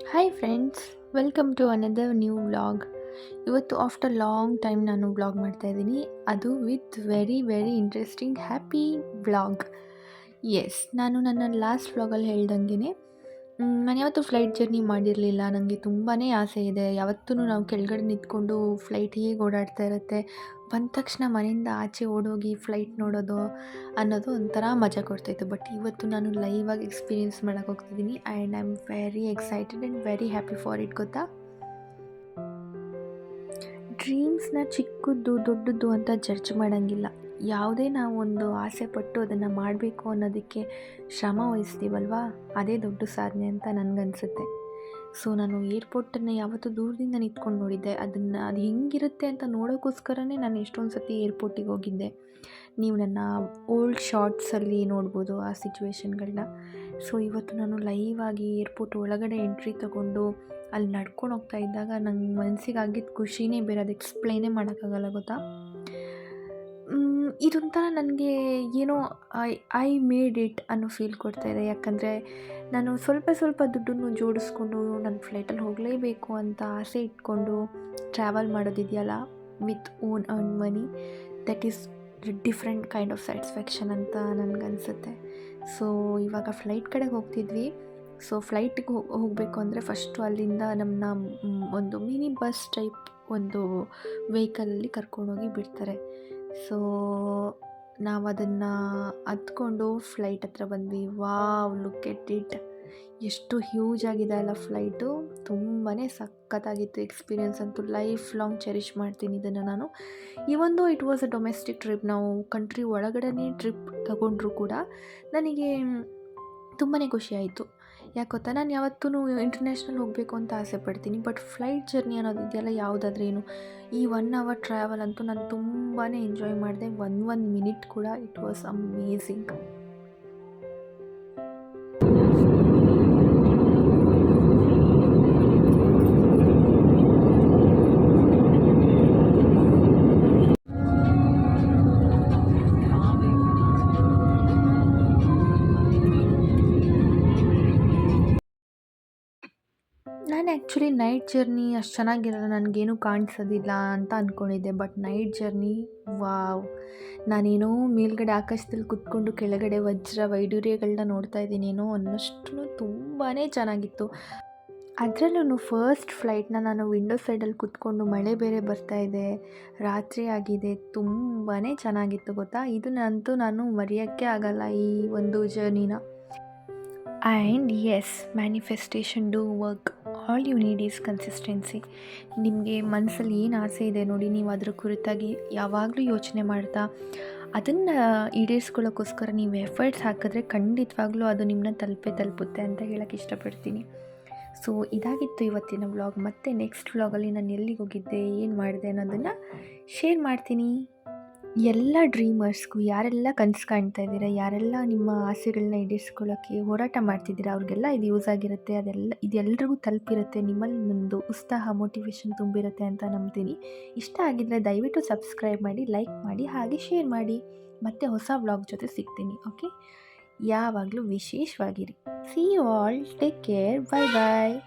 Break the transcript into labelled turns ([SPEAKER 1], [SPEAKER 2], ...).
[SPEAKER 1] Hi friends, welcome to another new vlog. ಇವತ್ತು after long time ನಾನು vlog ಮಾಡ್ತಾಯಿದ್ದೀನಿ. ಅದು with very very interesting happy vlog. Yes, ನಾನು ನನ್ನ ಲಾಸ್ಟ್ ವ್ಲಾಗಲ್ಲಿ ಹೇಳ್ದಂಗೆ ನಾನು ಯಾವತ್ತೂ ಫ್ಲೈಟ್ ಜರ್ನಿ ಮಾಡಿರಲಿಲ್ಲ. ನನಗೆ ತುಂಬಾ ಆಸೆ ಇದೆ. ಯಾವತ್ತೂ ನಾವು ಕೆಳಗಡೆ ನಿಂತ್ಕೊಂಡು ಫ್ಲೈಟ್ ಹೇಗೆ ಓಡಾಡ್ತಾ ಇರುತ್ತೆ, ಬಂದ ತಕ್ಷಣ ಮನೆಯಿಂದ ಆಚೆ ಓಡೋಗಿ ಫ್ಲೈಟ್ ನೋಡೋದು ಅನ್ನೋದು ಒಂಥರ ಮಜಾ ಕೊಡ್ತಾಯಿತ್ತು. ಬಟ್ ಇವತ್ತು ನಾನು ಲೈವಾಗಿ ಎಕ್ಸ್ಪೀರಿಯೆನ್ಸ್ ಮಾಡೋಕ್ಕೆ ಹೋಗ್ತಿದ್ದೀನಿ and I am very excited and very happy for it. ಗೊತ್ತಾ, ಡ್ರೀಮ್ಸ್ನ ಚಿಕ್ಕದ್ದು ದೊಡ್ಡದು ಅಂತ ಜಡ್ಜ್ ಮಾಡೋಂಗಿಲ್ಲ. ಯಾವುದೇ ನಾವು ಒಂದು ಆಸೆ ಪಟ್ಟು ಅದನ್ನು ಮಾಡಬೇಕು ಅನ್ನೋದಕ್ಕೆ ಶ್ರಮ ವಹಿಸ್ತೀವಲ್ವಾ, ಅದೇ ದೊಡ್ಡ ಸಾಧನೆ ಅಂತ ನನಗನ್ಸುತ್ತೆ. ಸೊ ನಾನು ಏರ್ಪೋರ್ಟನ್ನು ಯಾವತ್ತೂ ದೂರದಿಂದ ನಿಂತ್ಕೊಂಡು ನೋಡಿದ್ದೆ. ಅದು ಹೆಂಗಿರುತ್ತೆ ಅಂತ ನೋಡೋಕ್ಕೋಸ್ಕರನೇ ನಾನು ಎಷ್ಟೊಂದು ಸತಿ ಏರ್ಪೋರ್ಟಿಗೆ ಹೋಗಿದ್ದೆ. ನೀವು ನನ್ನ ಓಲ್ಡ್ ಶಾರ್ಟ್ಸಲ್ಲಿ ನೋಡ್ಬೋದು ಆ ಸಿಚುವೇಶನ್ಗಳನ್ನ. ಸೊ ಇವತ್ತು ನಾನು ಲೈವಾಗಿ ಏರ್ಪೋರ್ಟ್ ಒಳಗಡೆ ಎಂಟ್ರಿ ತೊಗೊಂಡು ಅಲ್ಲಿ ನಡ್ಕೊಂಡು ಹೋಗ್ತಾ ಇದ್ದಾಗ ನಂಗೆ ಮನಸ್ಸಿಗೆ ಆಗಿದ್ದ ಖುಷಿನೇ ಬೇರೆ, ಅದು ಎಕ್ಸ್ಪ್ಲೈನೇ ಮಾಡೋಕ್ಕಾಗಲ್ಲ. ಗೊತ್ತಾ, ಇದೊಂಥರ ನನಗೆ ಏನೋ ಐ ಮೇಡ್ ಇಟ್ ಅನ್ನೋ ಫೀಲ್ ಕೊಡ್ತಾಯಿದೆ. ಯಾಕಂದರೆ ನಾನು ಸ್ವಲ್ಪ ಸ್ವಲ್ಪ ದುಡ್ಡನ್ನು ಜೋಡಿಸ್ಕೊಂಡು ನನ್ನ ಫ್ಲೈಟಲ್ಲಿ ಹೋಗಲೇಬೇಕು ಅಂತ ಆಸೆ ಇಟ್ಕೊಂಡು ಟ್ರಾವೆಲ್ ಮಾಡೋದಿದೆಯಲ್ಲ, with own earn money, that is different kind of satisfaction ಅಂತ ನನಗನ್ಸುತ್ತೆ. ಸೊ ಇವಾಗ ಫ್ಲೈಟ್ ಕಡೆಗೆ ಹೋಗ್ತಿದ್ವಿ. ಸೊ ಫ್ಲೈಟಿಗೆ ಹೋಗಬೇಕು ಅಂದರೆ ಫಸ್ಟು ಅಲ್ಲಿಂದ ನಮ್ಮನ್ನ ಒಂದು ಮಿನಿ ಬಸ್ ಟೈಪ್ ಒಂದು ವೆಹಿಕಲಲ್ಲಿ ಕರ್ಕೊಂಡೋಗಿ ಬಿಡ್ತಾರೆ. ಸೊ ನಾವು ಅದನ್ನು ಹತ್ಕೊಂಡು ಫ್ಲೈಟ್ ಹತ್ರ ಬಂದ್ವಿ. ವಾವ್, ಲುಕ್ ಎಟ್ ಇಟ್, ಎಷ್ಟು ಹ್ಯೂಜ್ ಆಗಿದೆ ಅಲ್ಲ ಫ್ಲೈಟು. ತುಂಬಾ ಸಖತ್ತಾಗಿತ್ತು ಎಕ್ಸ್ಪೀರಿಯೆನ್ಸ್. ಅಂತೂ ಲೈಫ್ ಲಾಂಗ್ ಚೆರಿಷ್ ಮಾಡ್ತೀನಿ ಇದನ್ನು ನಾನು. ಇವೊಂದು it was a domestic trip, ನಾವು ಕಂಟ್ರಿ ಒಳಗಡೆ ಟ್ರಿಪ್ ತಗೊಂಡ್ರೂ ಕೂಡ ನನಗೆ ತುಂಬಾ ಖುಷಿ ಆಯಿತು. ಯಾಕೆ ಗೊತ್ತಾ, ನಾನು ಯಾವತ್ತೂ ಇಂಟರ್ನ್ಯಾಷನಲ್ ಹೋಗಬೇಕು ಅಂತ ಆಸೆ ಪಡ್ತೀನಿ. ಬಟ್ ಫ್ಲೈಟ್ ಜರ್ನಿ ಅನ್ನೋದು ಇದೆಯಲ್ಲ, ಯಾವುದಾದ್ರೇನು, ಈ 1 ಅವರ್ ಟ್ರಾವೆಲ್ ಅಂತೂ ನಾನು ತುಂಬಾ ಎಂಜಾಯ್ ಮಾಡಿದೆ. ಒಂದು ಮಿನಿಟ್ ಕೂಡ ಇಟ್ ವಾಸ್ ಅಮೇಝಿಂಗ್. ನಾನು ಆ್ಯಕ್ಚುಲಿ ನೈಟ್ ಜರ್ನಿ ಅಷ್ಟು ಚೆನ್ನಾಗಿರಲ್ಲ, ನನಗೇನು ಕಾಣಿಸೋದಿಲ್ಲ ಅಂತ ಅಂದ್ಕೊಂಡಿದ್ದೆ. ಬಟ್ ನೈಟ್ ಜರ್ನಿ, ವಾವ್, ನಾನೇನೋ ಮೇಲ್ಗಡೆ ಆಕಾಶದಲ್ಲಿ ಕೂತ್ಕೊಂಡು ಕೆಳಗಡೆ ವಜ್ರ ವೈಡೂರ್ಯಗಳನ್ನ ನೋಡ್ತಾ ಇದ್ದೀನೇನೋ ಅನ್ನೋಷ್ಟು ತುಂಬಾ ಚೆನ್ನಾಗಿತ್ತು. ಅದರಲ್ಲೂ ಫಸ್ಟ್ ಫ್ಲೈಟ್ನ ನಾನು ವಿಂಡೋ ಸೈಡಲ್ಲಿ ಕೂತ್ಕೊಂಡು, ಮಳೆ ಬೇರೆ ಬರ್ತಾಯಿದೆ, ರಾತ್ರಿ ಆಗಿದೆ, ತುಂಬಾ ಚೆನ್ನಾಗಿತ್ತು. ಗೊತ್ತಾ, ಇದನ್ನಂತೂ ನಾನು ಮರೆಯೋಕ್ಕೆ ಆಗಲ್ಲ ಈ ಒಂದು ಜರ್ನಿನ. And yes, manifestation do work. All you need is consistency. ನಿಮಗೆ ಮನಸ್ಸಲ್ಲಿ ಏನು ಆಸೆ ಇದೆ ನೋಡಿ, ನೀವು ಅದ್ರ ಕುರಿತಾಗಿ ಯಾವಾಗಲೂ ಯೋಚನೆ ಮಾಡ್ತಾ ಅದನ್ನು ಈಡೇರಿಸ್ಕೊಳ್ಳೋಕ್ಕೋಸ್ಕರ ನೀವು ಎಫರ್ಟ್ಸ್ ಹಾಕಿದ್ರೆ ಖಂಡಿತವಾಗ್ಲೂ ಅದು ನಿಮ್ಮನ್ನ ತಲುಪುತ್ತೆ ಅಂತ ಹೇಳೋಕ್ಕೆ ಇಷ್ಟಪಡ್ತೀನಿ. ಸೊ ಇದಾಗಿತ್ತು ಇವತ್ತಿನ ವ್ಲಾಗ್. ಮತ್ತು ನೆಕ್ಸ್ಟ್ ವ್ಲಾಗಲ್ಲಿ ನಾನು ಎಲ್ಲಿಗೆ ಹೋಗಿದ್ದೆ, ಏನು ಮಾಡಿದೆ ಅನ್ನೋದನ್ನು ಶೇರ್ ಮಾಡ್ತೀನಿ. ಎಲ್ಲ ಡ್ರೀಮರ್ಸ್ಗೂ, ಯಾರೆಲ್ಲ ಕನಸು ಕಾಣ್ತಾ ಇದ್ದೀರಾ, ಯಾರೆಲ್ಲ ನಿಮ್ಮ ಆಸೆಗಳನ್ನ ಈಡೇರಿಸ್ಕೊಳ್ಳೋಕ್ಕೆ ಹೋರಾಟ ಮಾಡ್ತಿದ್ದೀರಾ, ಅವ್ರಿಗೆಲ್ಲ ಇದು ಯೂಸ್ ಆಗಿರುತ್ತೆ. ಇದೆಲ್ಲರಿಗೂ ತಲುಪಿರುತ್ತೆ. ನಿಮ್ಮಲ್ಲಿ ಒಂದು ಉತ್ಸಾಹ, ಮೋಟಿವೇಶನ್ ತುಂಬಿರುತ್ತೆ ಅಂತ ನಂಬ್ತೀನಿ. ಇಷ್ಟ ಆಗಿದ್ದರೆ ದಯವಿಟ್ಟು ಸಬ್ಸ್ಕ್ರೈಬ್ ಮಾಡಿ, ಲೈಕ್ ಮಾಡಿ, ಹಾಗೆ ಶೇರ್ ಮಾಡಿ. ಮತ್ತೆ ಹೊಸ ವ್ಲಾಗ್ ಜೊತೆ ಸಿಗ್ತೀನಿ. ಓಕೆ, ಯಾವಾಗಲೂ ವಿಶೇಷವಾಗಿರಿ. See you all, take care, bye bye.